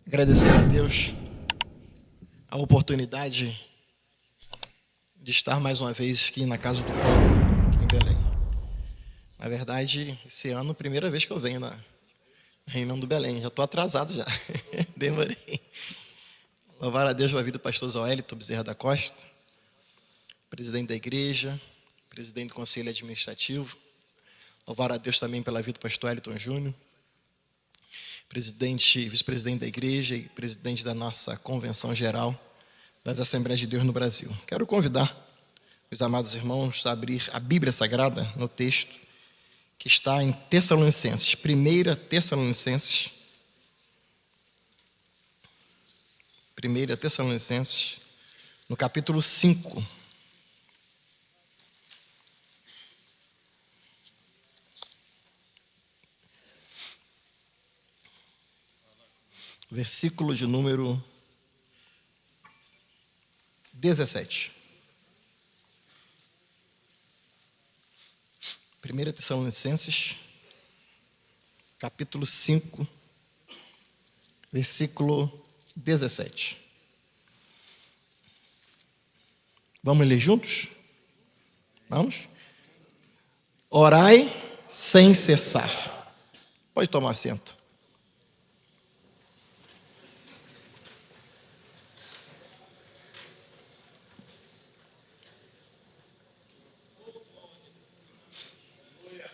Agradecer a Deus a oportunidade de estar mais uma vez aqui na Casa do Pão, aqui em Belém. Na verdade, esse ano, primeira vez que eu venho na reunião do Belém. Já estou atrasado já, demorei. Louvar a Deus pela vida do pastor Zoélito Bezerra da Costa, presidente da igreja, presidente do conselho administrativo. Louvar a Deus também pela vida do pastor Elton Júnior, vice-presidente da igreja e presidente da nossa convenção geral das Assembleias de Deus no Brasil. Quero convidar os amados irmãos a abrir a Bíblia Sagrada no texto que está em Tessalonicenses, 1 Tessalonicenses, no capítulo 5. Versículo de número 17. 1 Tessalonicenses, capítulo 5, versículo 17. Vamos ler juntos? Vamos? Orai sem cessar. Pode tomar assento.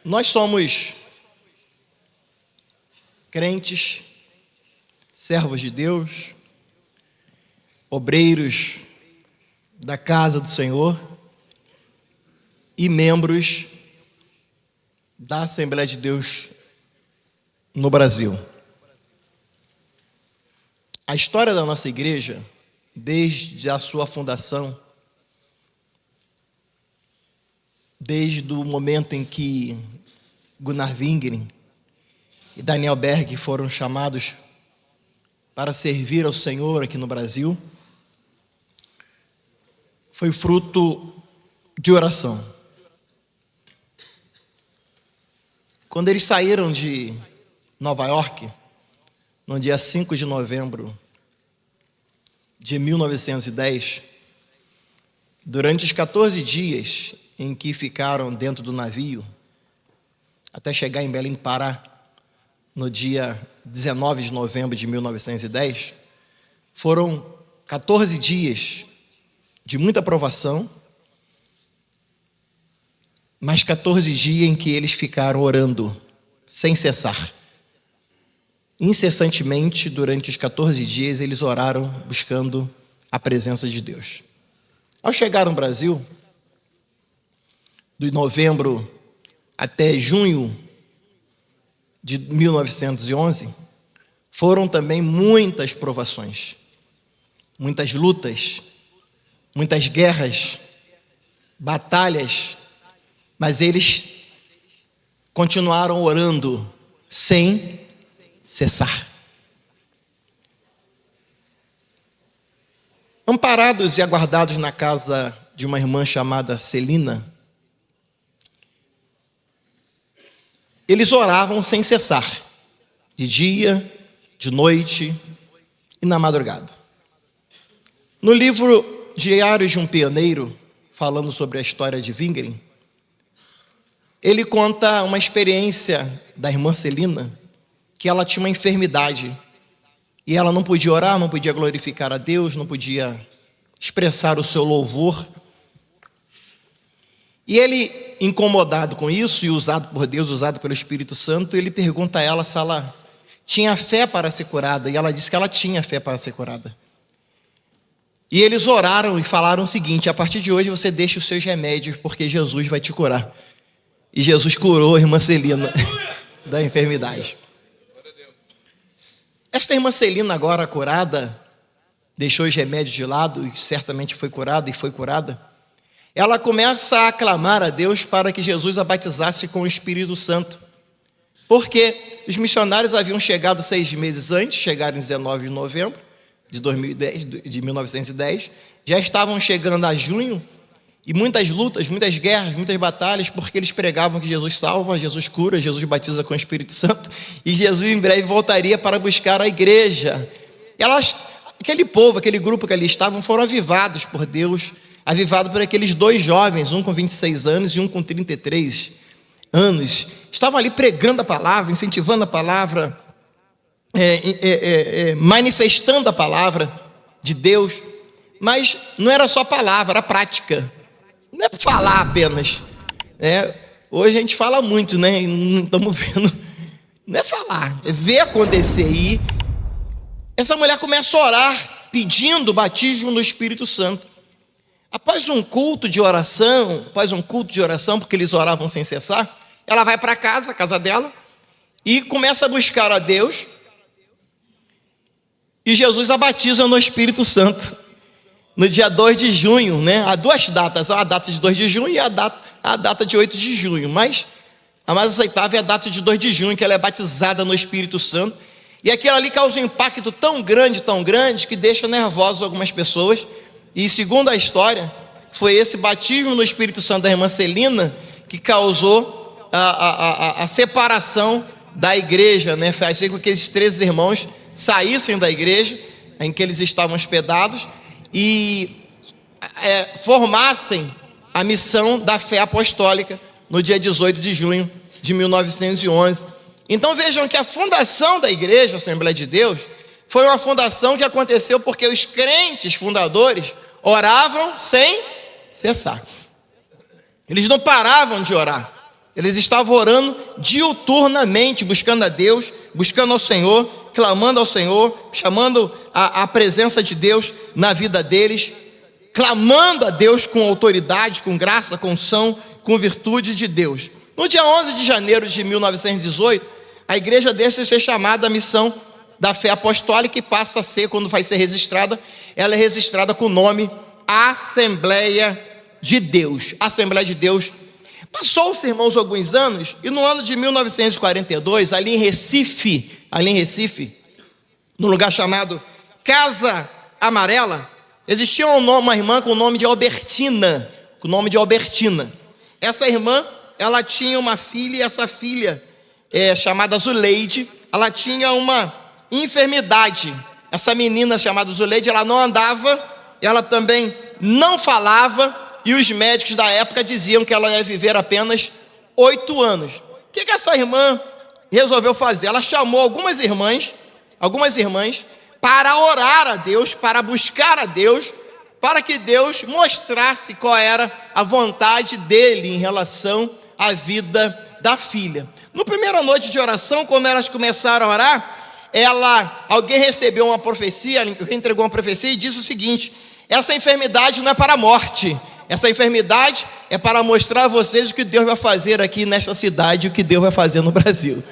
Nós somos crentes, servos de Deus, obreiros da casa do Senhor e membros da Assembleia de Deus no Brasil. A história da nossa igreja, desde a sua fundação, desde o momento em que Gunnar Wingren e Daniel Berg foram chamados para servir ao Senhor aqui no Brasil, foi fruto de oração. Quando eles saíram de Nova York, no dia 5 de novembro de 1910, durante os 14 dias em que ficaram dentro do navio, até chegar em Belém do Pará, no dia 19 de novembro de 1910, foram 14 dias de muita provação, mas 14 dias em que eles ficaram orando, sem cessar. Incessantemente, durante os 14 dias, eles oraram buscando a presença de Deus. Ao chegar no Brasil, de novembro até junho de 1911, foram também muitas provações, muitas lutas, muitas guerras, batalhas, mas eles continuaram orando sem cessar. Amparados e aguardados na casa de uma irmã chamada Celina, eles oravam sem cessar, de dia, de noite e na madrugada. No livro Diários de um Pioneiro, falando sobre a história de Wingren, ele conta uma experiência da irmã Celina, que ela tinha uma enfermidade, e ela não podia orar, não podia glorificar a Deus, não podia expressar o seu louvor. E ele, incomodado com isso, e usado por Deus, usado pelo Espírito Santo, ele pergunta a ela se ela tinha fé para ser curada, e ela disse que ela tinha fé para ser curada. E eles oraram e falaram o seguinte: a partir de hoje você deixa os seus remédios, porque Jesus vai te curar. E Jesus curou a irmã Celina da enfermidade. Esta irmã Celina, agora curada, deixou os remédios de lado e certamente foi curada e foi curada. Ela começa a clamar a Deus para que Jesus a batizasse com o Espírito Santo, porque os missionários haviam chegado 6 meses antes, chegaram em 19 de novembro de 1910, já estavam chegando a junho, e muitas lutas, muitas guerras, muitas batalhas, porque eles pregavam que Jesus salva, Jesus cura, Jesus batiza com o Espírito Santo, e Jesus em breve voltaria para buscar a igreja aquele povo, aquele grupo que ali estavam, foram avivados por Deus, avivados por aqueles dois jovens, um com 26 anos e um com 33 anos. Estavam ali pregando a palavra, incentivando a palavra, manifestando a palavra de Deus. Mas não era só palavra, era prática. Não é falar apenas. Hoje a gente fala muito, né? Não estamos vendo. Não é falar, é ver acontecer. E essa mulher começa a orar, pedindo o batismo no Espírito Santo. Após um culto de oração, porque eles oravam sem cessar, ela vai para a casa dela, e começa a buscar a Deus. E Jesus a batiza no Espírito Santo, no dia 2 de junho, né? Há duas datas, a data de 2 de junho e a data de 8 de junho, mas a mais aceitável é a data de 2 de junho, que ela é batizada no Espírito Santo, e aquilo ali causa um impacto tão grande, que deixa nervosos algumas pessoas, e segundo a história, foi esse batismo no Espírito Santo da irmã Celina que causou a separação da igreja, né? Faz com que esses 13 irmãos saíssem da igreja em que eles estavam hospedados e formassem a missão da fé apostólica no dia 18 de junho de 1911. Então vejam que a fundação da igreja, a Assembleia de Deus, foi uma fundação que aconteceu porque os crentes fundadores oravam sem cessar. Eles não paravam de orar. Eles estavam orando diuturnamente, buscando a Deus, buscando ao Senhor, clamando ao Senhor, chamando a presença de Deus na vida deles, clamando a Deus com autoridade, com graça, com unção, com virtude de Deus. No dia 11 de janeiro de 1918, a igreja deixa de ser chamada a missão da fé apostólica e passa a ser, quando vai ser registrada, ela é registrada com o nome Assembleia de Deus. Assembleia de Deus. Passou-se, irmãos, alguns anos, e no ano de 1942, ali em Recife, no lugar chamado Casa Amarela, existia uma irmã com o nome de Albertina, Essa irmã, ela tinha uma filha, e essa filha, chamada Zuleide, ela tinha uma enfermidade. Essa menina chamada Zuleide, ela não andava, ela também não falava, e os médicos da época diziam que ela ia viver apenas 8 anos. O que essa irmã resolveu fazer? Ela chamou algumas irmãs para orar a Deus, para buscar a Deus, para que Deus mostrasse qual era a vontade dele em relação à vida da filha. Na primeira noite de oração, quando elas começaram a orar, alguém recebeu uma profecia, alguém entregou uma profecia e disse o seguinte: essa enfermidade não é para a morte, essa enfermidade é para mostrar a vocês o que Deus vai fazer aqui nesta cidade, o que Deus vai fazer no Brasil.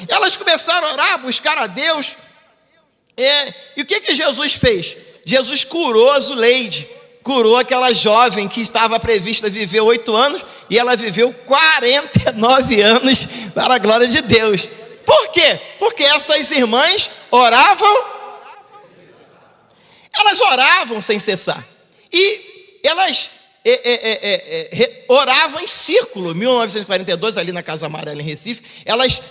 Elas começaram a orar, a buscar a Deus, e o que Jesus fez? Jesus curou a Zuleide, curou aquela jovem que estava prevista viver 8 anos, e ela viveu 49 anos, para a glória de Deus. Por quê? Porque essas irmãs oravam sem cessar, e elas oravam em círculo. Em 1942, ali na Casa Amarela, em Recife,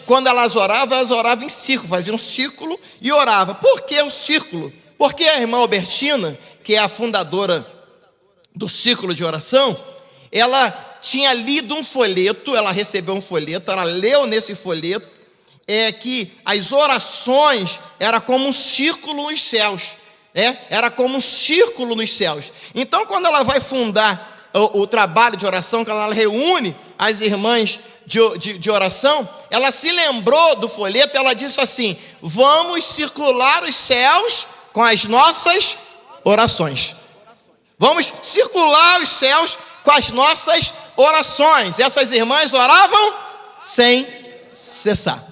quando elas oravam em círculo, faziam um círculo e oravam. Por que o círculo? Porque a irmã Albertina, que é a fundadora do círculo de oração, ela tinha lido um folheto, ela recebeu um folheto, ela leu nesse folheto que as orações eram como um círculo nos céus. Era como um círculo nos céus. Então, quando ela vai fundar o trabalho de oração, quando ela reúne as irmãs de oração, ela se lembrou do folheto, ela disse assim: vamos circular os céus com as nossas orações. Vamos circular os céus com as nossas orações. Essas irmãs oravam sem cessar.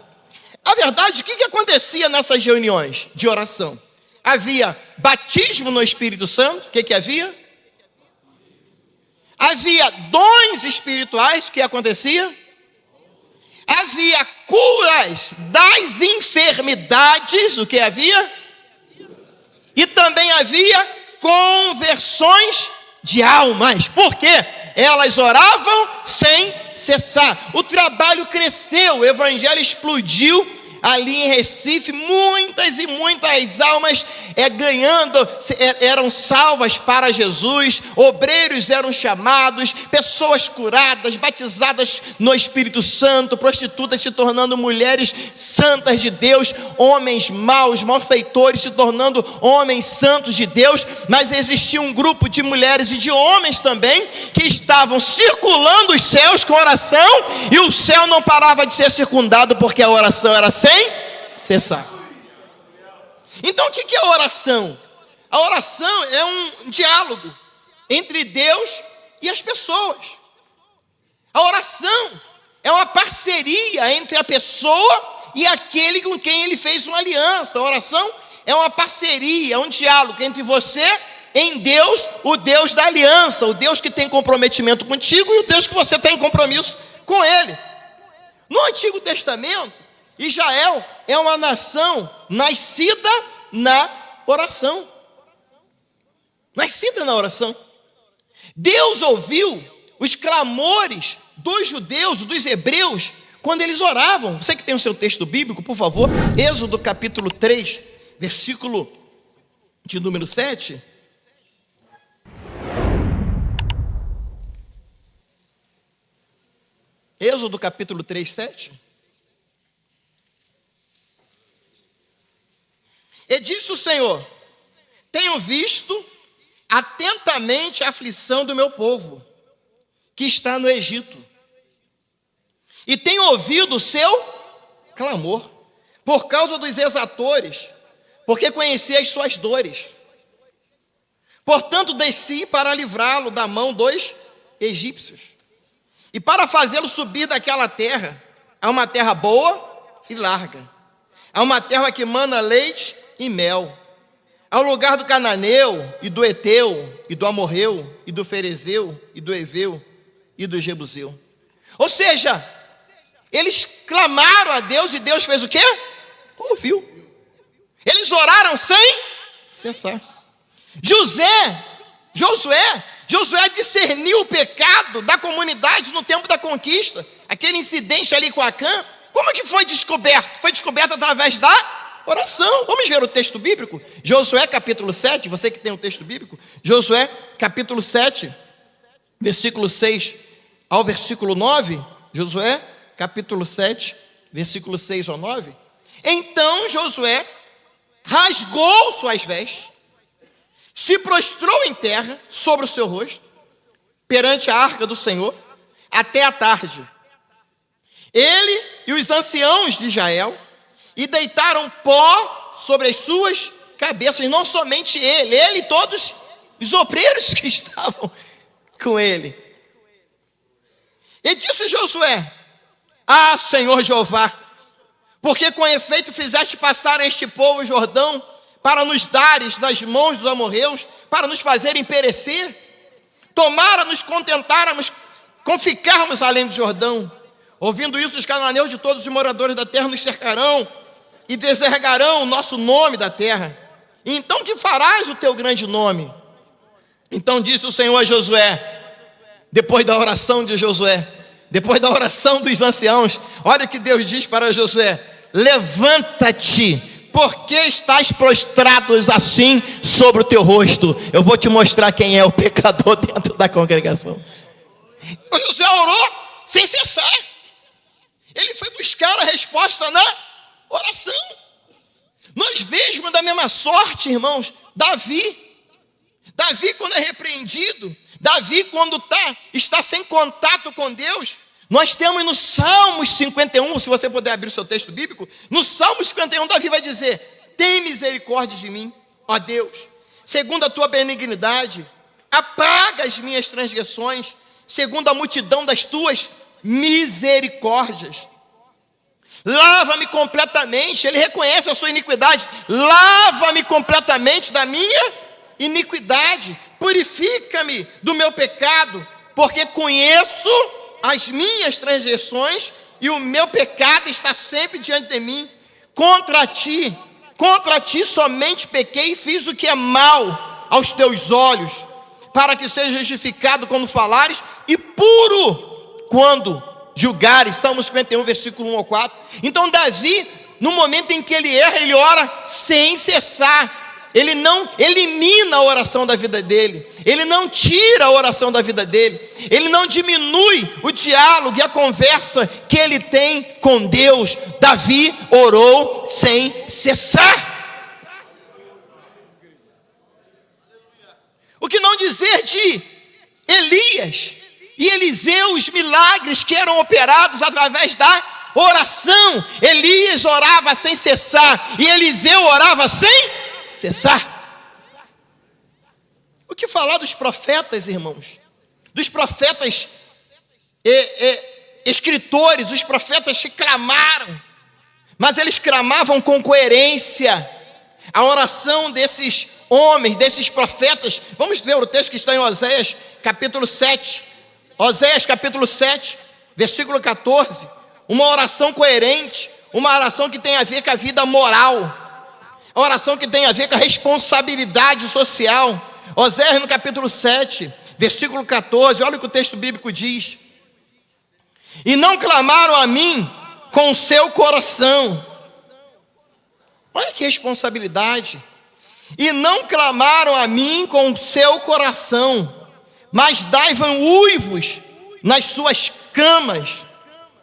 A verdade, o que acontecia nessas reuniões de oração? Havia batismo no Espírito Santo. O que havia? Havia dons espirituais. O que acontecia? Havia curas das enfermidades. O que havia? E também havia conversões de almas. Por quê? Elas oravam sem cessar. O trabalho cresceu, o evangelho explodiu ali em Recife. Muitas e muitas almas eram salvas para Jesus, obreiros eram chamados, pessoas curadas, batizadas no Espírito Santo, prostitutas se tornando mulheres santas de Deus, homens maus, malfeitores se tornando homens santos de Deus. Mas existia um grupo de mulheres e de homens também que estavam circulando os céus com oração, e o céu não parava de ser circundado, porque a oração era sem cessar. Então o que é a oração? A oração é um diálogo entre Deus e as pessoas. A oração é uma parceria entre a pessoa e aquele com quem ele fez uma aliança. A oração é uma parceria, é um diálogo entre você em Deus, o Deus da aliança, o Deus que tem comprometimento contigo e o Deus que você tem compromisso com ele. No Antigo Testamento, Israel é uma nação nascida na oração. Nascida na oração. Deus ouviu os clamores dos judeus, dos hebreus, quando eles oravam. Você que tem o seu texto bíblico, por favor, Êxodo capítulo 3, versículo de número 7. Êxodo capítulo 3, 7. E disse o Senhor: tenho visto atentamente a aflição do meu povo, que está no Egito, e tenho ouvido o seu clamor, por causa dos exatores, porque conheci as suas dores. Portanto, desci para livrá-lo da mão dos egípcios, e para fazê-lo subir daquela terra, a uma terra boa e larga, a uma terra que mana leite e mel, ao lugar do cananeu, e do eteu, e do amorreu, e do ferezeu, e do eveu, e do jebuseu. Ou seja, eles clamaram a Deus, e Deus fez o quê? Ouviu. Eles oraram sem cessar. Josué discerniu o pecado da comunidade no tempo da conquista. Aquele incidente ali com Acã, como é que foi descoberto? Foi descoberto através da oração. Vamos ver o texto bíblico? Josué capítulo 7, você que tem o texto bíblico, Josué capítulo 7, versículo 6 ao versículo 9. Josué capítulo 7, versículo 6 ao 9. Então Josué rasgou suas vestes, se prostrou em terra sobre o seu rosto, perante a arca do Senhor, até a tarde. Ele e os anciãos de Israel, e deitaram pó sobre as suas cabeças. Não somente ele e todos os obreiros que estavam com ele. E disse Josué: ah, Senhor Jeová, porque com efeito fizeste passar este povo o Jordão, para nos dares nas mãos dos amorreus, para nos fazerem perecer? Tomara nos contentáramos com ficarmos além do Jordão. Ouvindo isso, os cananeus de todos os moradores da terra nos cercarão e desarraigarão o nosso nome da terra. E então que farás o teu grande nome? Então disse o Senhor a Josué, depois da oração de Josué, depois da oração dos anciãos, olha o que Deus diz para Josué: levanta-te, porque estás prostrado assim sobre o teu rosto. Eu vou te mostrar quem é o pecador dentro da congregação. O Josué orou sem cessar. Ele foi buscar a resposta na oração. Nós vemos da mesma sorte, irmãos, Davi, quando é repreendido, Davi, quando está sem contato com Deus, nós temos no Salmos 51, se você puder abrir o seu texto bíblico, no Salmos 51, Davi vai dizer: tem misericórdia de mim, ó Deus, segundo a tua benignidade, apaga as minhas transgressões, segundo a multidão das tuas misericórdias. Lava-me completamente, ele reconhece a sua iniquidade, lava-me completamente da minha iniquidade, purifica-me do meu pecado, porque conheço as minhas transgressões e o meu pecado está sempre diante de mim. Contra ti somente pequei e fiz o que é mal aos teus olhos, para que seja justificado quando falares e puro quando julgares. Salmo 51, versículo 1 ao 4. Então Davi, no momento em que ele erra, ele ora sem cessar. Ele não elimina a oração da vida dele, ele não tira a oração da vida dele, ele não diminui o diálogo e a conversa que ele tem com Deus. Davi orou sem cessar. O que não dizer de Elias e Eliseu, os milagres que eram operados através da oração. Elias orava sem cessar e Eliseu orava sem cessar. O que falar dos profetas, irmãos? Dos profetas escritores, os profetas que clamaram, mas eles clamavam com coerência. A oração desses homens, desses profetas, vamos ver o texto que está em Oséias, capítulo 7. Oséias, capítulo 7, versículo 14. Uma oração coerente, uma oração que tem a ver com a vida moral, a oração que tem a ver com a responsabilidade social. Oséias, no capítulo 7, versículo 14, olha o que o texto bíblico diz: e não clamaram a mim com o seu coração. Olha que responsabilidade. E não clamaram a mim com o seu coração, mas davam uivos nas suas camas.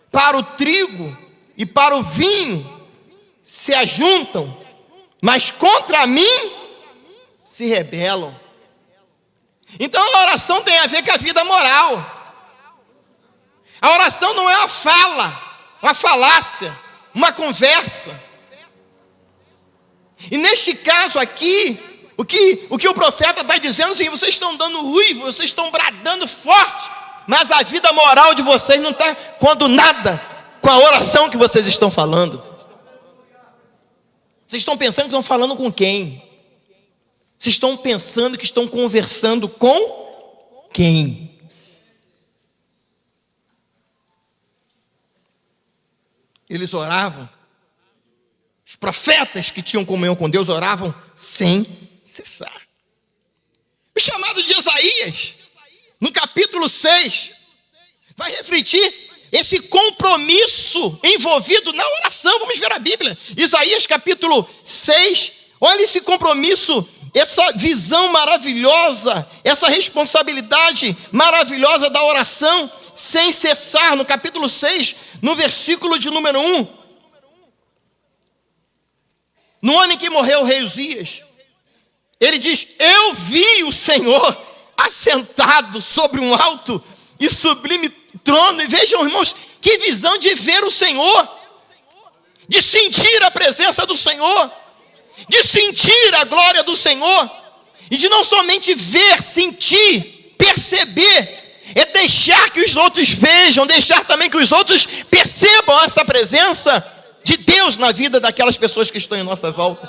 Para o trigo e para o vinho se ajuntam, mas contra mim se rebelam. Então a oração tem a ver com a vida moral. A oração não é uma fala, uma falácia, uma conversa. E neste caso aqui, o que o profeta está dizendo é assim: vocês estão dando uivo, vocês estão bradando forte, mas a vida moral de vocês não está quando nada com a oração que vocês estão falando. Vocês estão pensando que estão falando com quem? Vocês estão pensando que estão conversando com quem? Eles oravam. Os profetas que tinham comunhão com Deus oravam sem cessar. O chamado de Isaías, no capítulo 6, vai refletir esse compromisso envolvido na oração. Vamos ver a Bíblia. Isaías capítulo 6, olha esse compromisso, essa visão maravilhosa, essa responsabilidade maravilhosa da oração sem cessar. No capítulo 6, no versículo de número 1. No ano em que morreu o rei Uzias, ele diz: eu vi o Senhor assentado sobre um alto e sublime trono. E vejam, irmãos, que visão de ver o Senhor, de sentir a presença do Senhor, de sentir a glória do Senhor, e de não somente ver, sentir, perceber, é deixar que os outros vejam, deixar também que os outros percebam essa presença de Deus na vida daquelas pessoas que estão em nossa volta.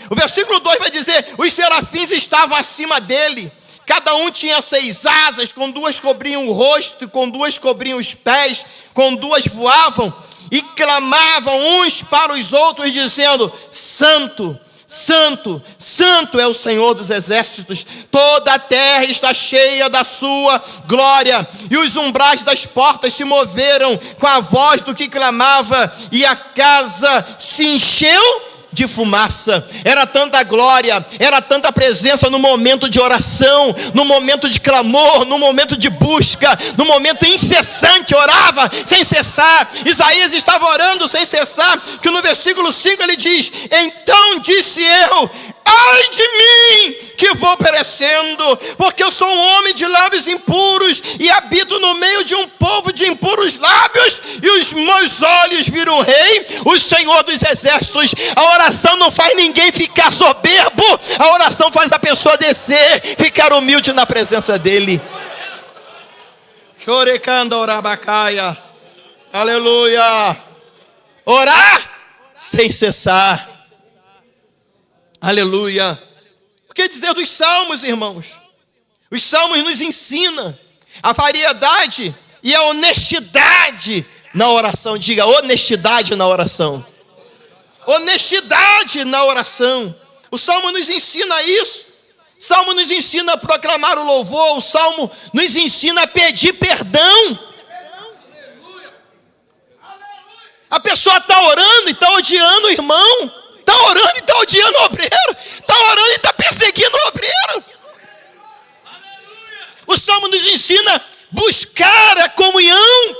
O versículo 2 vai dizer: os serafins estavam acima dele, cada um tinha 6 asas, com 2 cobriam o rosto, com 2 cobriam os pés, com 2 voavam, e clamavam uns para os outros, dizendo: Santo, Santo, Santo é o Senhor dos exércitos, toda a terra está cheia da sua glória. E os umbrais das portas se moveram com a voz do que clamava, e a casa se encheu de fumaça. Era tanta glória, era tanta presença no momento de oração, no momento de clamor, no momento de busca, no momento incessante. Orava sem cessar. Isaías estava orando sem cessar, que no versículo 5 ele diz: então disse eu: ai de mim, que vou perecendo, porque eu sou um homem de lábios impuros, e habito no meio de um povo de impuros lábios, e os meus olhos viram o Rei, o Senhor dos exércitos. A oração não faz ninguém ficar soberbo, a oração faz a pessoa descer, ficar humilde na presença dele. Chorecanda orabacaia, aleluia. Orar sem cessar. Aleluia. O que dizer dos salmos, irmãos? Os salmos nos ensinam a variedade e a honestidade na oração. Diga: honestidade na oração. Honestidade na oração. O salmo nos ensina isso. O salmo nos ensina a proclamar o louvor. O salmo nos ensina a pedir perdão. A pessoa está orando e está odiando o irmão. Está orando e está odiando o obreiro. está orando e está perseguindo o obreiro. O Salmo nos ensina a buscar a comunhão,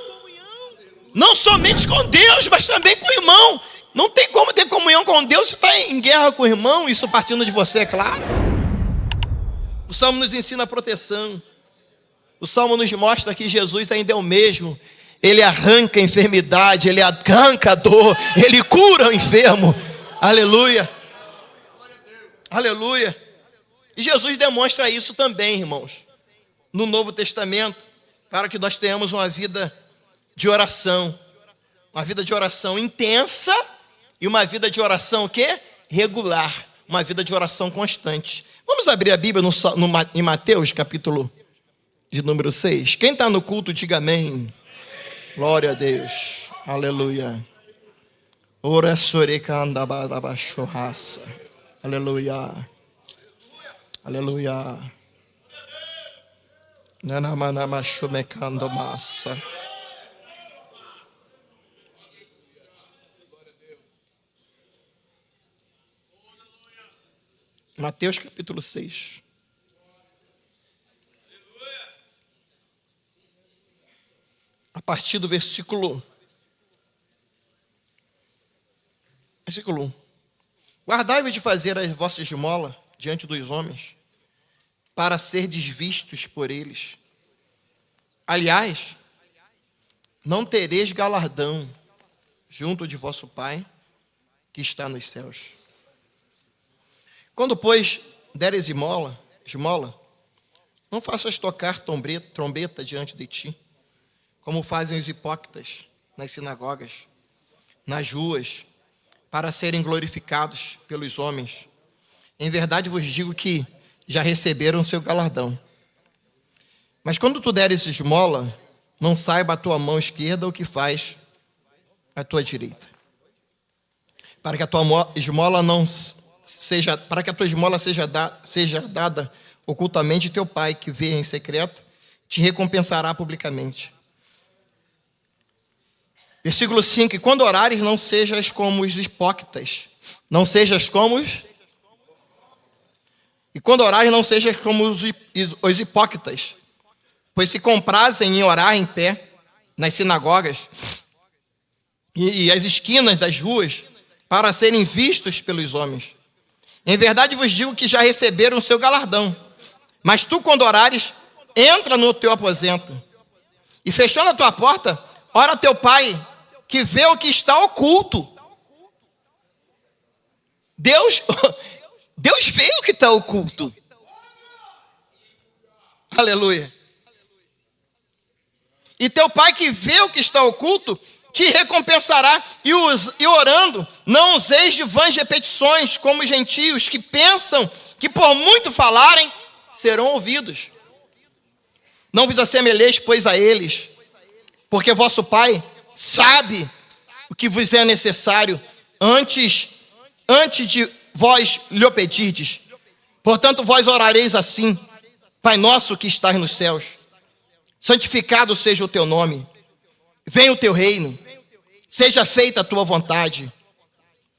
não somente com Deus, mas também com o irmão. Não tem como ter comunhão com Deus se está em guerra com o irmão, isso partindo de você, é claro. O Salmo nos ensina a proteção. O Salmo nos mostra que Jesus ainda é o mesmo. Ele arranca a enfermidade, ele arranca a dor, ele cura o enfermo. Aleluia. Aleluia. E Jesus demonstra isso também, irmãos, no Novo Testamento, para que nós tenhamos uma vida de oração. Uma vida de oração intensa e uma vida de oração o quê? Regular. Uma vida de oração constante. Vamos abrir a Bíblia em Mateus, capítulo de número 6. Quem está no culto, diga amém. Glória a Deus. Aleluia. Ora sorecandabarabachoraça. Aleluia. Aleluia. Nanamanamashomecandomassa. Mateus capítulo 6. A partir do versículo 1. Guardai-vos de fazer as vossas esmolas diante dos homens, para serdes vistos por eles. Aliás, não tereis galardão junto de vosso Pai, que está nos céus. Quando, pois, deres esmola, não faças tocar trombeta diante de ti, como fazem os hipócritas nas sinagogas, nas ruas, para serem glorificados pelos homens. Em verdade vos digo que já receberam seu galardão. Mas quando tu deres esmola, não saiba a tua mão esquerda o que faz a tua direita, para que a tua esmola seja dada ocultamente, teu Pai, que vê em secreto, te recompensará publicamente. Versículo 5. E quando orares, não sejas como os hipócritas. Não sejas como os... E quando orares, não sejas como os hipócritas, pois se comprazem em orar em pé nas sinagogas e as esquinas das ruas, para serem vistos pelos homens. Em verdade vos digo que já receberam o seu galardão. Mas tu, quando orares, entra no teu aposento, e fechando a tua porta, ora a teu Pai, que vê o que está oculto. Deus vê o que está oculto. Aleluia. E teu Pai, que vê o que está oculto, te recompensará. E orando, não useis de vãs repetições, como os gentios, que pensam que por muito falarem, serão ouvidos. Não vos assemelheis, pois, a eles, porque vosso Pai sabe o que vos é necessário antes de vós lhe pedirdes. Portanto, vós orareis assim: Pai nosso que estás nos céus, santificado seja o teu nome, venha o teu reino, seja feita a tua vontade,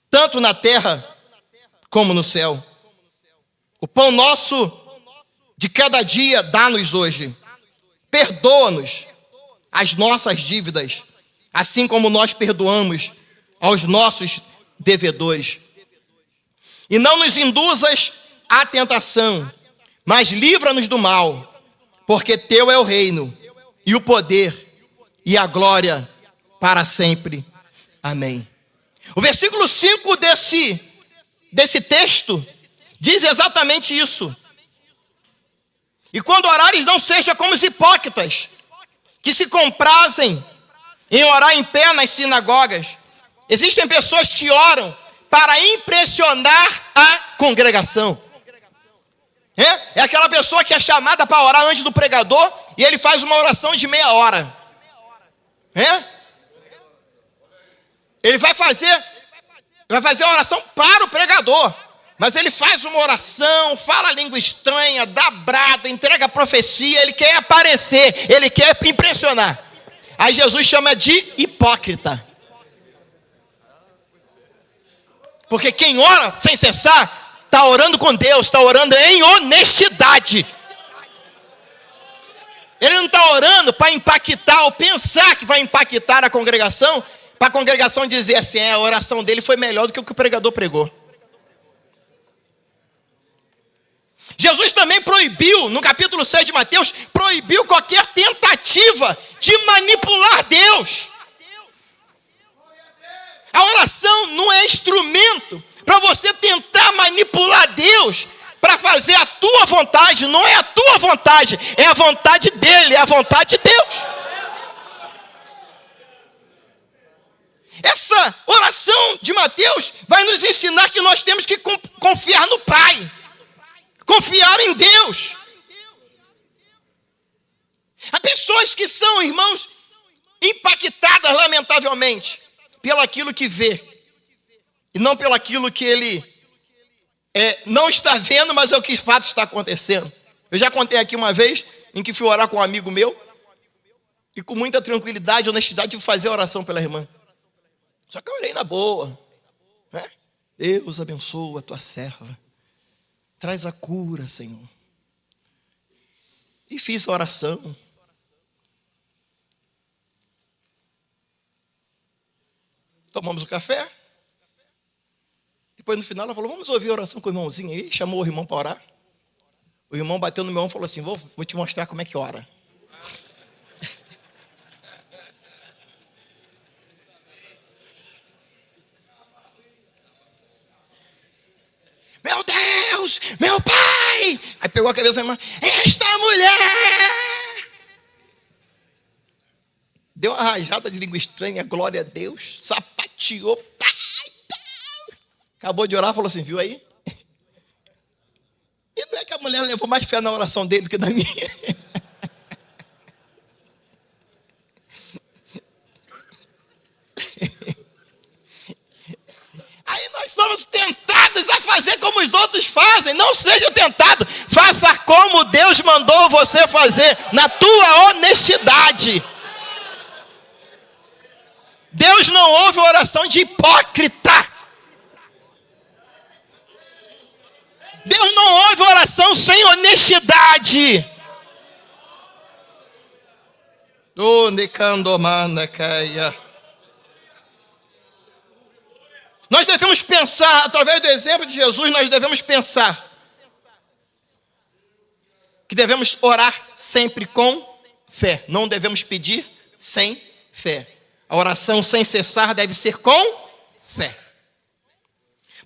tanto na terra como no céu. O pão nosso de cada dia dá-nos hoje. Perdoa-nos as nossas dívidas, assim como nós perdoamos aos nossos devedores. E não nos induzas à tentação, mas livra-nos do mal, porque teu é o reino, e o poder, e a glória, para sempre. Amém. O versículo 5 desse texto diz exatamente isso. E quando orares, não seja como os hipócritas, que se comprazem em orar em pé nas sinagogas. Existem pessoas que oram para impressionar a congregação. É aquela pessoa que é chamada para orar antes do pregador e ele faz uma oração de meia hora. Ele vai fazer a oração para o pregador, mas ele faz uma oração, fala a língua estranha, dá brado, entrega a profecia, ele quer aparecer, ele quer impressionar. Aí Jesus chama de hipócrita. Porque quem ora sem cessar está orando com Deus, está orando em honestidade. Ele não está orando para impactar ou pensar que vai impactar a congregação, para a congregação dizer assim, a oração dele foi melhor do que o que o pregador pregou. Jesus também proibiu, no capítulo 6 de Mateus, proibiu qualquer tentativa de manipular Deus. A oração não é instrumento para você tentar manipular Deus para fazer a tua vontade. Não é a tua vontade, é a vontade dele, é a vontade de Deus. Essa oração de Mateus vai nos ensinar que nós temos que confiar no Pai, confiar em Deus. Há pessoas que são, irmãos, impactadas, lamentavelmente, pelaquilo que vê, e não pelaquilo que ele não está vendo, mas é o que de fato está acontecendo. Eu já contei aqui uma vez, em que fui orar com um amigo meu, e com muita tranquilidade e honestidade fui fazer a oração pela irmã. Só que eu orei na boa, né? Deus abençoa a tua serva, traz a cura, Senhor. E fiz a oração. Tomamos o café. Depois no final ela falou, vamos ouvir a oração com o irmãozinho aí. Chamou o irmão para orar. O irmão bateu no meu ombro e falou assim, vou te mostrar como é que ora. Meu Deus, meu Pai! Aí pegou a cabeça da irmã, esta mulher! Deu uma rajada de língua estranha, glória a Deus, sapateou, acabou de orar, falou assim, viu aí? E não é que a mulher levou mais fé na oração dele do que na minha. Aí nós somos tentados a fazer como os outros fazem. Não seja tentado, faça como Deus mandou você fazer, na tua honestidade. Deus não ouve oração de hipócrita. Deus não ouve oração sem honestidade. Nós devemos pensar, através do exemplo de Jesus, nós devemos pensar que devemos orar sempre com fé. Não devemos pedir sem fé. A oração sem cessar deve ser com fé.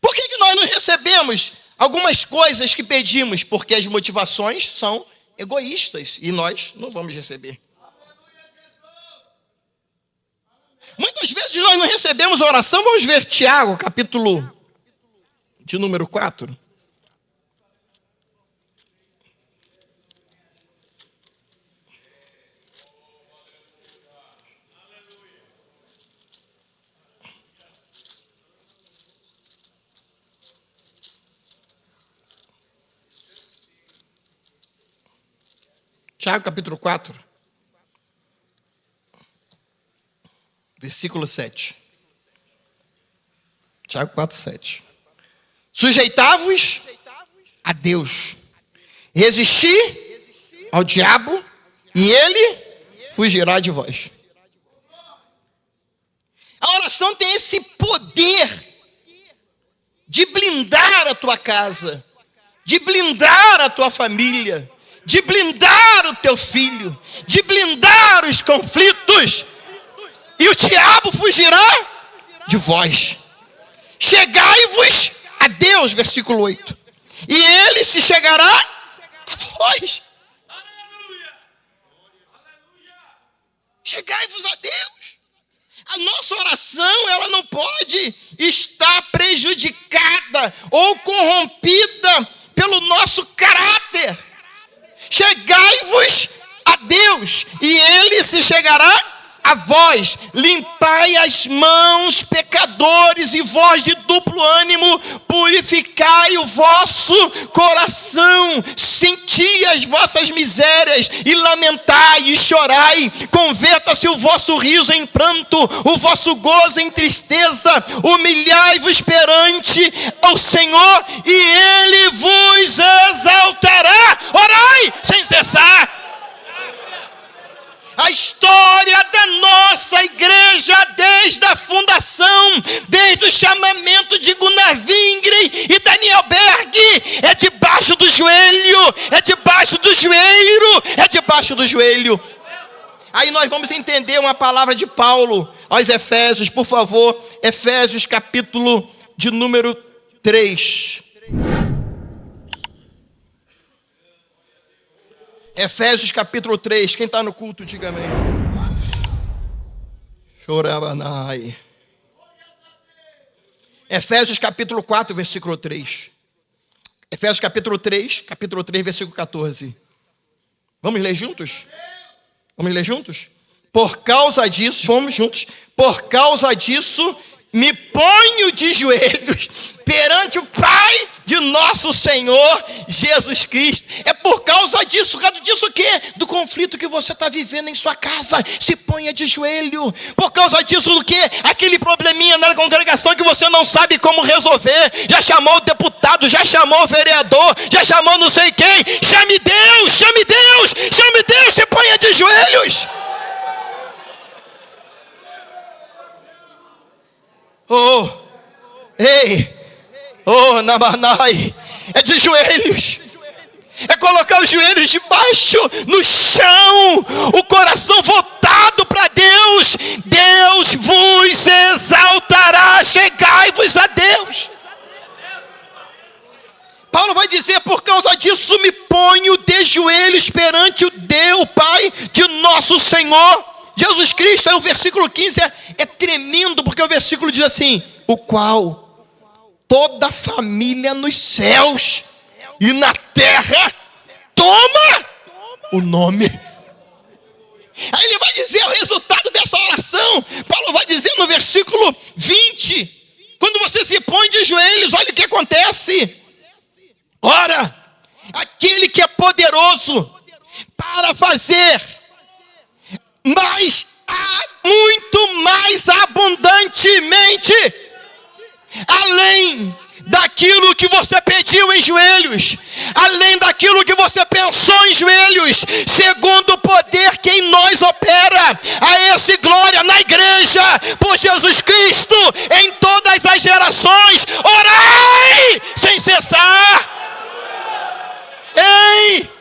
Por que nós não recebemos algumas coisas que pedimos? Porque as motivações são egoístas e nós não vamos receber. Muitas vezes nós não recebemos a oração. Vamos ver Tiago, capítulo de número 4. Tiago, capítulo 4, versículo 7. Tiago 4, 7. Sujeitavos a Deus, resisti ao diabo, e ele fugirá de vós. A oração tem esse poder de blindar a tua casa, de blindar a tua família, de blindar o teu filho, de blindar os conflitos, e o diabo fugirá de vós. Chegai-vos a Deus, versículo 8, e ele se chegará a vós. Chegai-vos a Deus. A nossa oração, ela não pode estar prejudicada ou corrompida pelo nosso caráter. Chegai-vos a Deus, e ele se chegará a vós. Limpai as mãos, pecadores, e vós de duplo ânimo, purificai o vosso coração, senti as vossas misérias, e lamentai e chorai, converta-se o vosso riso em pranto, o vosso gozo em tristeza, humilhai-vos perante o Senhor, e Ele vos exaltará. Orai sem cessar. A história da nossa igreja, desde a fundação, desde o chamamento de Gunnar Wingren e Daniel Berg, é debaixo do joelho, é debaixo do joelho, é debaixo do joelho. Aí nós vamos entender uma palavra de Paulo aos Efésios, por favor. Efésios capítulo de número 3. Efésios capítulo 3, quem está no culto, diga amém. Chorabanai. Efésios capítulo 4, versículo 3. Efésios capítulo 3, versículo 14. Vamos ler juntos? Vamos ler juntos? Por causa disso, vamos juntos. Por causa disso, me ponho de joelhos perante o Pai de nosso Senhor Jesus Cristo. É por causa disso o quê? Do conflito que você está vivendo em sua casa. Se ponha de joelho. Por causa disso do quê? Aquele probleminha na congregação que você não sabe como resolver. Já chamou o deputado, já chamou o vereador, já chamou não sei quem. Chame Deus, chame Deus, chame Deus, se ponha de joelhos. Oh, ei, oh, Nabanai, é de joelhos, é colocar os joelhos debaixo no chão, o coração voltado para Deus. Deus vos exaltará, chegai-vos a Deus. Paulo vai dizer, por causa disso me ponho de joelhos perante o Deus, Pai de nosso Senhor Jesus Cristo. Aí o versículo 15 é tremendo, porque o versículo diz assim: o qual toda a família nos céus e na terra toma o nome. Aí ele vai dizer o resultado dessa oração. Paulo vai dizer no versículo 20, quando você se põe de joelhos, olha o que acontece. Ora, aquele que é poderoso para fazer muito mais abundantemente, além daquilo que você pediu em joelhos, além daquilo que você pensou em joelhos, segundo o poder que em nós opera, a esse glória na igreja, por Jesus Cristo, em todas as gerações. Orai sem cessar. Ei!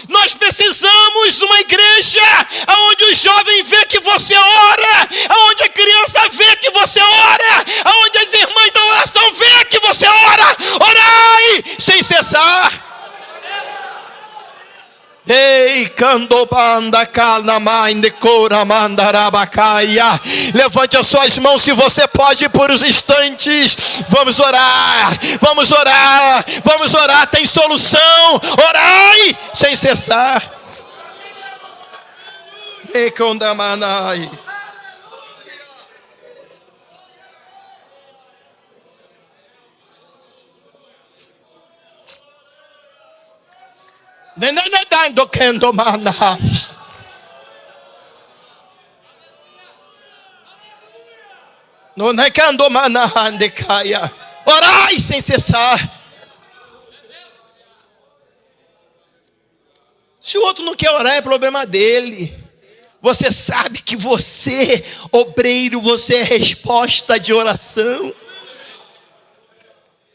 Nós precisamos de uma igreja onde o jovem vê que você ora, onde a criança vê que você ora, onde as irmãs da oração vê que você ora. Orai sem cessar. Ei, candobanda calamainde coramandarabacaia. Levante as suas mãos se você pode por uns instantes. Vamos orar, vamos orar, vamos orar. Tem solução. Orai sem cessar. Ei, condamanai. Orai sem cessar. Se o outro não quer orar, é problema dele. Você sabe que você, obreiro, você é resposta de oração.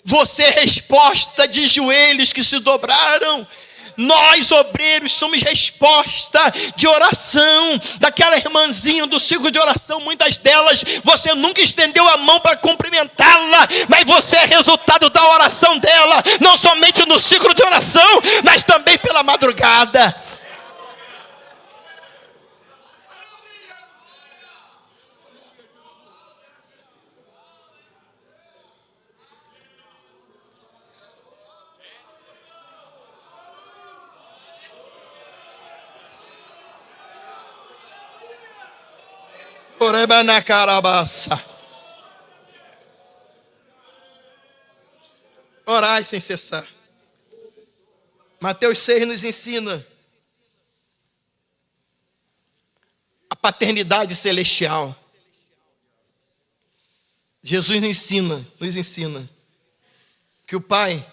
Você é resposta de joelhos que se dobraram. Nós, obreiros, somos resposta de oração. Daquela irmãzinha do ciclo de oração, muitas delas você nunca estendeu a mão para cumprimentá-la, mas você é resultado da oração dela, não somente no ciclo de oração, mas também pela madrugada. Orai sem cessar. Mateus 6 nos ensina a paternidade celestial. Jesus nos ensina que o Pai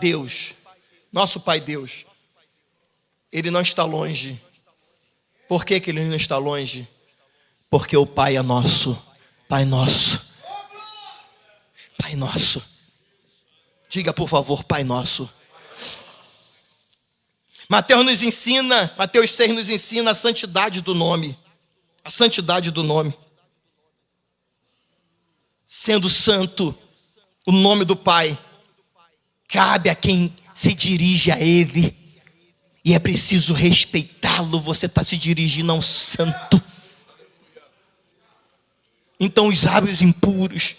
Deus, nosso Pai Deus, Ele não está longe. Por que Ele não está longe? Porque o Pai é nosso. Pai nosso. Pai nosso. Diga, por favor, Pai nosso. Mateus 6 nos ensina a santidade do nome. A santidade do nome. Sendo santo, o nome do Pai cabe a quem se dirige a Ele. E é preciso respeitá-lo. Você está se dirigindo a um santo. Então os lábios impuros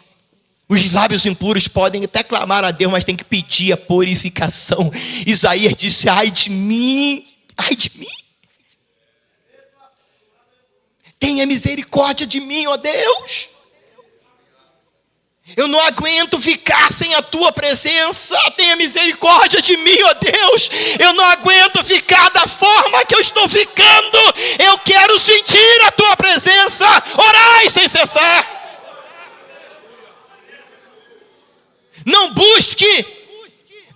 podem até clamar a Deus, mas tem que pedir a purificação. Isaías disse, ai de mim. Tenha misericórdia de mim, ó Deus. Eu não aguento ficar sem a tua presença. Tenha misericórdia de mim, ó Deus. Eu não aguento ficar da forma que eu estou ficando. Eu quero sentir a tua presença. Orai sem cessar. Não busque.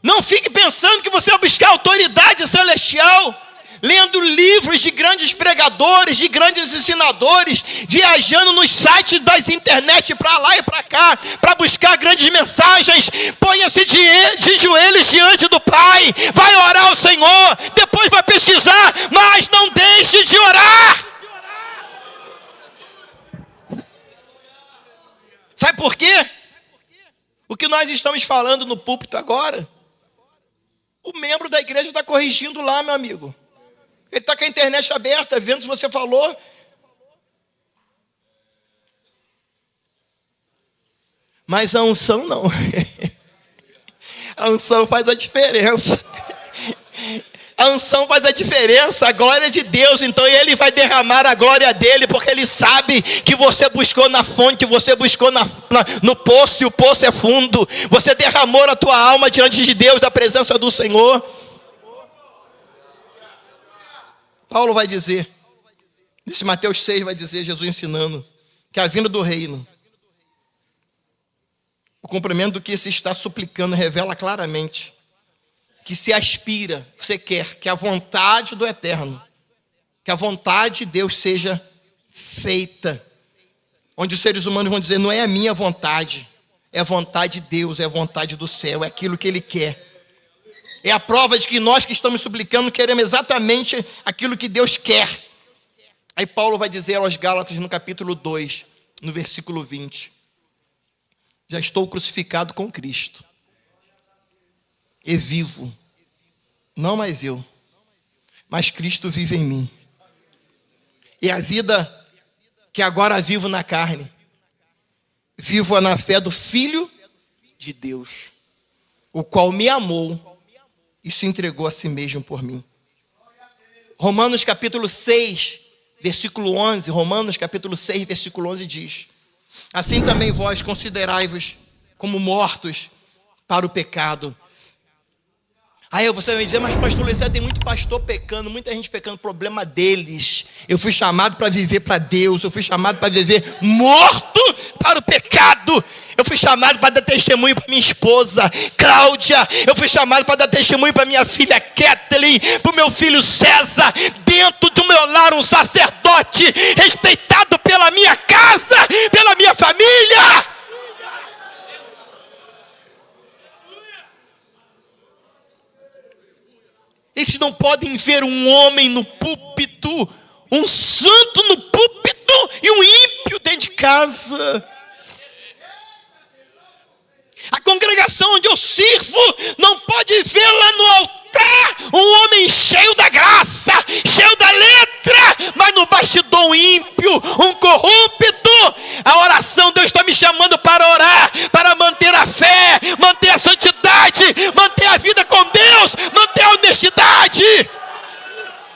Não fique pensando que você vai buscar autoridade celestial lendo livros de grandes pregadores, de grandes ensinadores, viajando nos sites das internet para lá e para cá, para buscar grandes mensagens. Ponha-se de joelhos diante do Pai, vai orar ao Senhor, depois vai pesquisar, mas não deixe de orar. Sabe por quê? O que nós estamos falando no púlpito agora, o membro da igreja está corrigindo lá, meu amigo. Ele está com a internet aberta, vendo se você falou. Mas a unção não. A unção faz a diferença. A unção faz a diferença, a glória de Deus. Então Ele vai derramar a glória dEle, porque Ele sabe que você buscou na fonte, você buscou no poço, e o poço é fundo. Você derramou a tua alma diante de Deus, da presença do Senhor. Paulo vai dizer, nesse Mateus 6 vai dizer, Jesus ensinando, que a vinda do reino, o cumprimento do que se está suplicando, revela claramente que se aspira, você quer que a vontade do Eterno, que a vontade de Deus seja feita. Onde os seres humanos vão dizer, não é a minha vontade, é a vontade de Deus, é a vontade do céu, é aquilo que Ele quer. É a prova de que nós que estamos suplicando queremos exatamente aquilo que Deus quer. Aí Paulo vai dizer aos Gálatas no capítulo 2, no versículo 20. Já estou crucificado com Cristo. E vivo, não mais eu, mas Cristo vive em mim. E a vida que agora vivo na carne, vivo na fé do Filho de Deus, o qual me amou e se entregou a si mesmo por mim. Romanos capítulo 6, versículo 11. Romanos capítulo 6, versículo 11 diz: assim também vós considerai-vos como mortos para o pecado. Aí você vai dizer, mas pastor Luiz, tem muito pastor pecando, muita gente pecando, problema deles. Eu fui chamado para viver para Deus, eu fui chamado para viver morto para o pecado. Eu fui chamado para dar testemunho para minha esposa, Cláudia. Eu fui chamado para dar testemunho para minha filha, Kathleen, para o meu filho César. Dentro do meu lar, um sacerdote respeitado pela minha casa, pela minha família. Eles não podem ver um homem no púlpito, um santo no púlpito e um ímpio dentro de casa. A congregação onde eu sirvo não pode ver lá no altar um homem cheio da graça, cheio da letra, mas no bastidor um ímpio, um corrupto. A oração, Deus está me chamando para orar, para manter a fé, manter a santidade, manter a vida com Deus, manter a honestidade.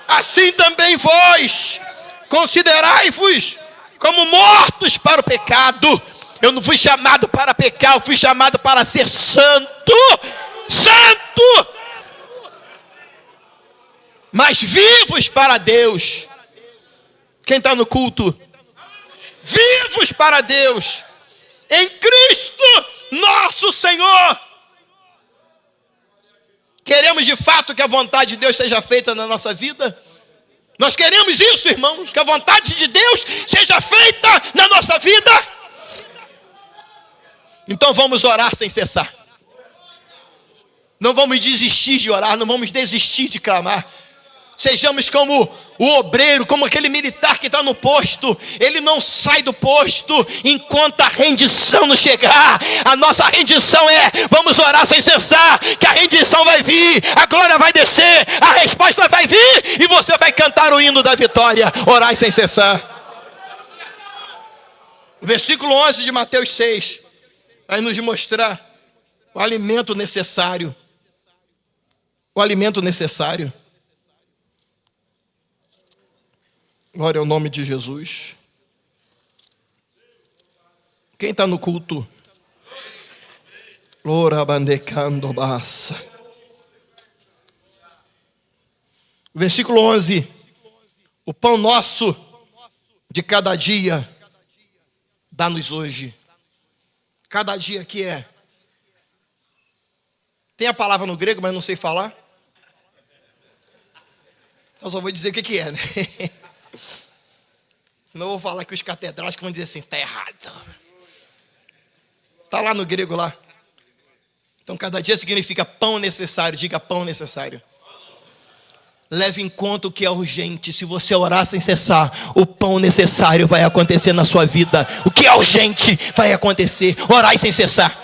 Assim também vós, considerai-vos como mortos para o pecado. Eu não fui chamado para pecar, eu fui chamado para ser santo. Santo! mas vivos para Deus. Quem está no culto? Vivos para Deus, em Cristo nosso Senhor. Queremos de fato que a vontade de Deus seja feita na nossa vida? Nós queremos isso, irmãos, que a vontade de Deus seja feita na nossa vida? Então vamos orar sem cessar. Não vamos desistir de orar, não vamos desistir de clamar. Sejamos como o obreiro, como aquele militar que está no posto. Ele não sai do posto enquanto a rendição não chegar. A nossa rendição é: vamos orar sem cessar, que a rendição vai vir, a glória vai descer, a resposta vai vir e você vai cantar o hino da vitória. Orar sem cessar. O versículo 11 de Mateus 6 vai nos mostrar o alimento necessário. O alimento necessário. Glória ao nome de Jesus. Quem está no culto? Versículo 11. O pão nosso de cada dia, dá-nos hoje. Cada dia aqui é. Tem a palavra no grego, mas não sei falar. Então só vou dizer o que é, né? Senão eu vou falar que os catedráticos vão dizer assim: está errado. Está lá no grego lá. Então cada dia significa pão necessário. Diga pão necessário. Leve em conta o que é urgente. Se você orar sem cessar, o pão necessário vai acontecer na sua vida. O que é urgente vai acontecer. Orar sem cessar.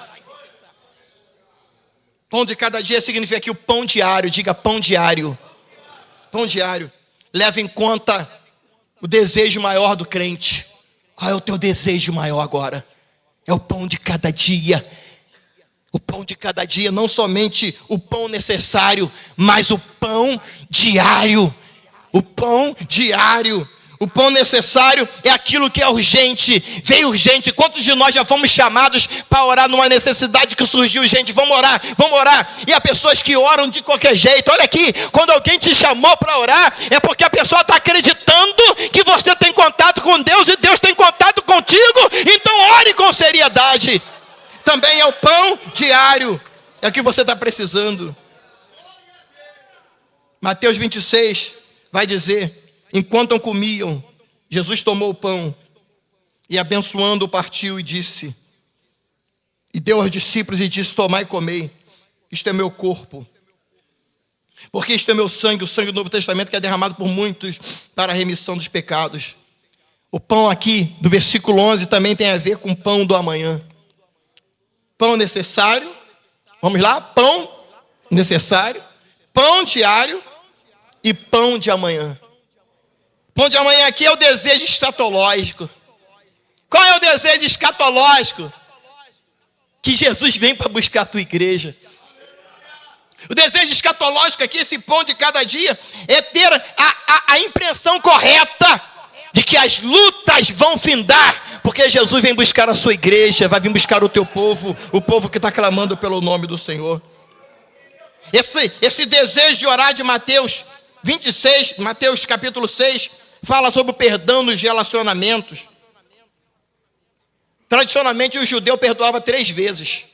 Pão de cada dia significa aqui o pão diário. Diga pão diário. Pão diário. Leve em conta o desejo maior do crente. Qual é o teu desejo maior agora? É o pão de cada dia. O pão de cada dia, não somente o pão necessário, mas o pão diário. O pão diário. O pão necessário é aquilo que é urgente. Veio urgente. Quantos de nós já fomos chamados para orar numa necessidade que surgiu? Gente, vamos orar, vamos orar. E há pessoas que oram de qualquer jeito. Olha aqui, quando alguém te chamou para orar, é porque a pessoa está acreditando que você tem contato com Deus e Deus tem contato contigo. Então ore com seriedade. Também é o pão diário. É o que você está precisando. Mateus 26 vai dizer: enquanto comiam, Jesus tomou o pão e abençoando partiu e disse, e deu aos discípulos e disse: tomai e comei, isto é meu corpo, porque isto é meu sangue, o sangue do Novo Testamento que é derramado por muitos para a remissão dos pecados. O pão aqui do versículo 11 também tem a ver com o pão do amanhã. Pão necessário, vamos lá, pão necessário, pão diário e pão de amanhã. Pão de amanhã aqui é o desejo escatológico. Qual é o desejo escatológico? Que Jesus vem para buscar a tua igreja. O desejo escatológico aqui, esse pão de cada dia, é ter a impressão correta de que as lutas vão findar, porque Jesus vem buscar a sua igreja, vai vir buscar o teu povo, o povo que está clamando pelo nome do Senhor. Esse desejo de orar de Mateus 26, Mateus capítulo 6, fala sobre o perdão nos relacionamentos. Tradicionalmente o judeu perdoava 3 vezes.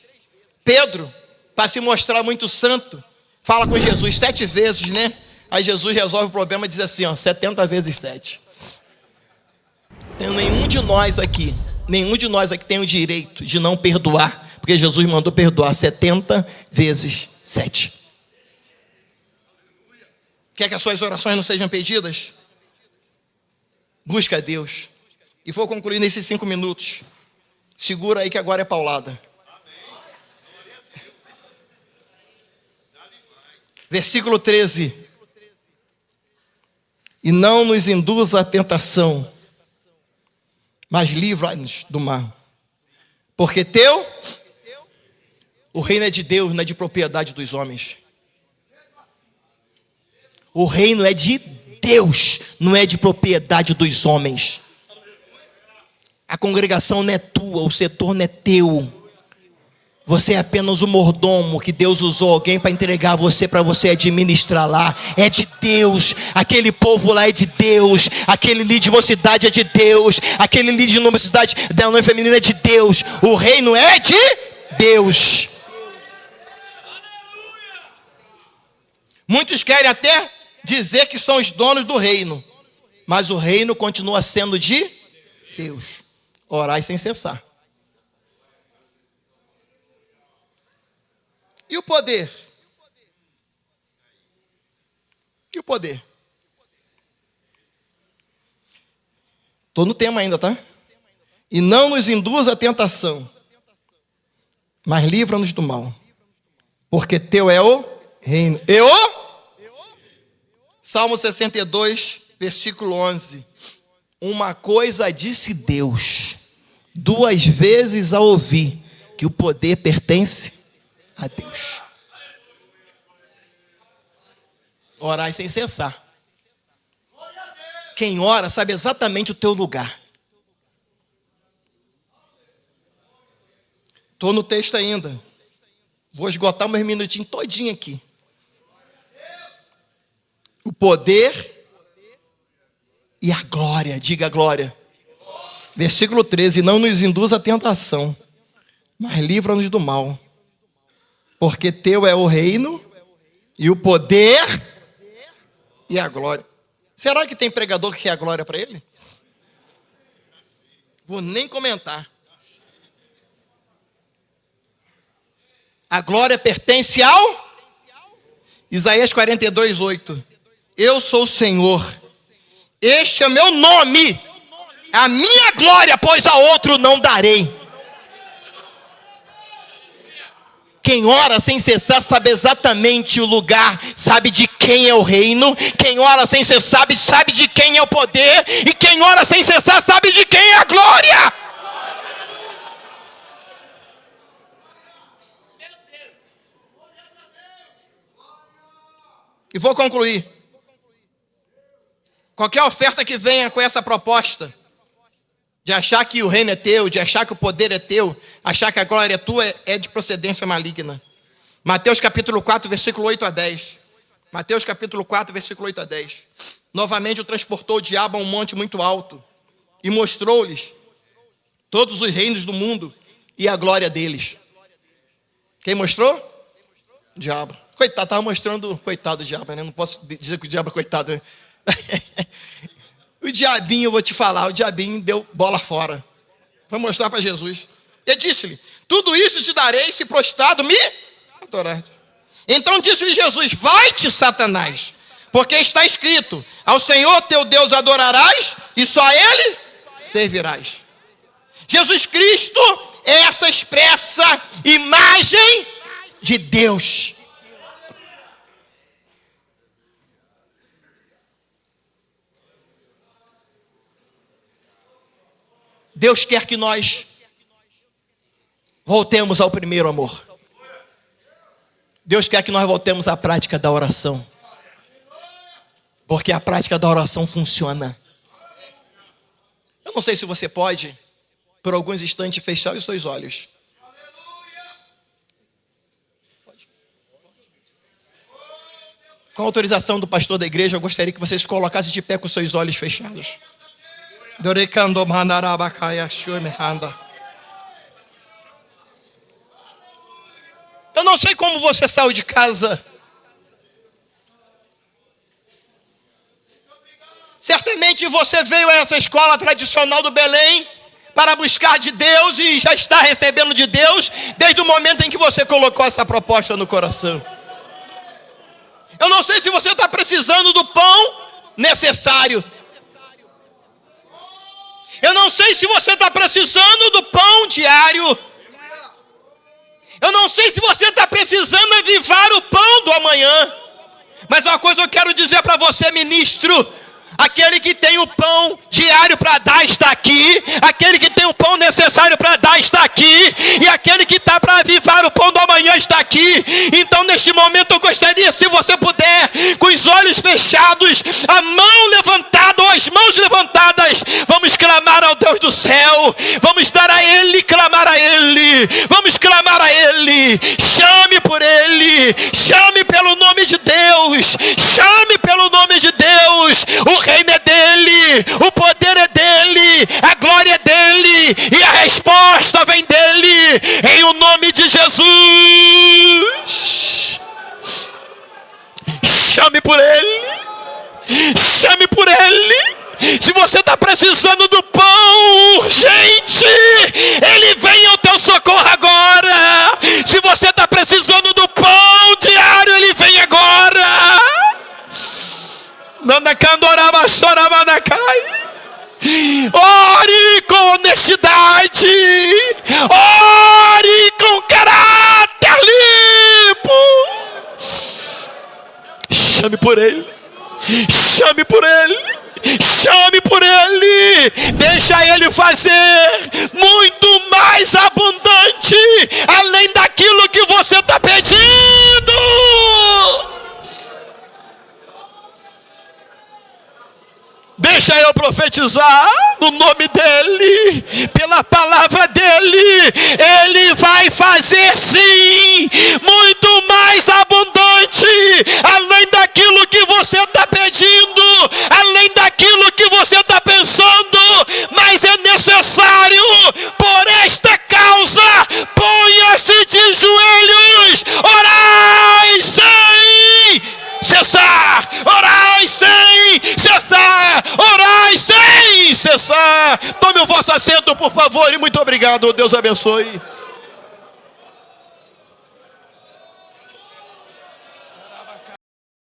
Pedro, para se mostrar muito santo, fala com Jesus 7 vezes, né? Aí Jesus resolve o problema e diz assim, 70 vezes 7. Então, nenhum de nós aqui tem o direito de não perdoar, porque Jesus mandou perdoar 70 vezes 7. Quer que as suas orações não sejam pedidas? Busca a Deus. E vou concluir nesses 5 minutos. Segura aí que agora é paulada. Versículo 13. E não nos induza à tentação, mas livra-nos do mal. Porque o reino é de Deus, não é de propriedade dos homens. O reino é de Deus, não é de propriedade dos homens. A congregação não é tua, o setor não é teu. Você é apenas o mordomo que Deus usou alguém para entregar você, para você administrar lá. É de Deus. Aquele povo lá é de Deus. Aquele líder de mocidade é de Deus. Aquele líder de mocidade da noiva feminina é de Deus. O reino é de Deus. Muitos querem até dizer que são os donos do reino, mas o reino continua sendo de Deus. Orai sem cessar. E o poder? E o poder? Estou no tema ainda, tá? E não nos induz à tentação, mas livra-nos do mal. Porque teu é o reino. Salmo 62, versículo 11. Uma coisa disse Deus, 2 vezes a ouvir, que o poder pertence a Deus. Orai sem cessar. Quem ora sabe exatamente o teu lugar. Estou no texto ainda. Vou esgotar meus minutinhos todinho aqui. O poder e a glória. Diga glória. Versículo 13. Não nos induz à tentação, mas livra-nos do mal. Porque teu é o reino, e o poder, e a glória. Será que tem pregador que quer a glória para ele? Vou nem comentar. A glória pertence ao Isaías 42, 8. Eu sou o Senhor, este é meu nome, a minha glória, pois a outro não darei. Quem ora sem cessar sabe exatamente o lugar, sabe de quem é o reino. Quem ora sem cessar sabe de quem é o poder. E quem ora sem cessar sabe de quem é a glória. E vou concluir. Qualquer oferta que venha com essa proposta de achar que o reino é teu, de achar que o poder é teu, achar que a glória é tua, é de procedência maligna. Mateus capítulo 4, versículo 8 a 10. Mateus capítulo 4, versículo 8 a 10. Novamente o transportou o diabo a um monte muito alto e mostrou-lhes todos os reinos do mundo e a glória deles. Quem mostrou? O diabo. Coitado, estava mostrando, coitado do diabo, né? Não posso dizer que o diabo é coitado, né? O diabinho, eu vou te falar, o diabinho deu bola fora. Foi mostrar para Jesus. Ele disse-lhe: tudo isso te darei se prostrado me adorar. Então disse-lhe Jesus: vai-te, Satanás, porque está escrito: ao Senhor teu Deus adorarás e só a Ele servirás. Jesus Cristo é essa expressa imagem de Deus. Deus quer que nós voltemos ao primeiro amor. Deus quer que nós voltemos à prática da oração. Porque a prática da oração funciona. Eu não sei se você pode, por alguns instantes, fechar os seus olhos. Com a autorização do pastor da igreja, eu gostaria que vocês colocassem de pé com os seus olhos fechados. Eu não sei como você saiu de casa. Certamente você veio a essa escola tradicional do Belém para buscar de Deus e já está recebendo de Deus desde o momento em que você colocou essa proposta no coração. Eu não sei se você está precisando do pão necessário. Eu não sei se você está precisando do pão diário. Eu não sei se você está precisando avivar o pão do amanhã. Mas uma coisa eu quero dizer para você, ministro: aquele que tem o pão diário para dar está aqui. Aquele que tem o pão necessário para dar está aqui. E aquele que está para avivar o pão do amanhã está aqui. Então neste momento eu gostaria, se você puder, com os olhos fechados, a mão levantada ou as mãos levantadas, vamos clamar ao Deus do céu. Vamos dar a Ele, clamar a Ele. Vamos clamar a Ele. Chame por Ele. Chame pelo nome de Deus. Chame pelo nome de Deus. O reino é dEle. O poder é dEle. A glória é dEle. E a resposta vem dEle. Em o nome de Jesus. Chame por Ele. Chame por Ele. Se você está precisando do pão urgente, Ele vem ao teu socorro agora. Se você está precisando do pão diário, Ele vem agora. Ore com honestidade. Ore com caráter limpo. Chame por Ele. Chame por Ele. Chame por Ele. Deixa Ele fazer muito mais abundante, além daquilo que você está pedindo. Deixa eu profetizar no nome dEle, pela palavra dEle. Ele vai fazer sim, muito mais abundante, além daquilo que você está pedindo, além daquilo que você está pensando. Mas é necessário, por esta causa, ponha-se de joelhos, orai sem cessar, orai sem cessar, orai sem cessar. Tome o vosso assento, por favor, e muito obrigado. Deus abençoe.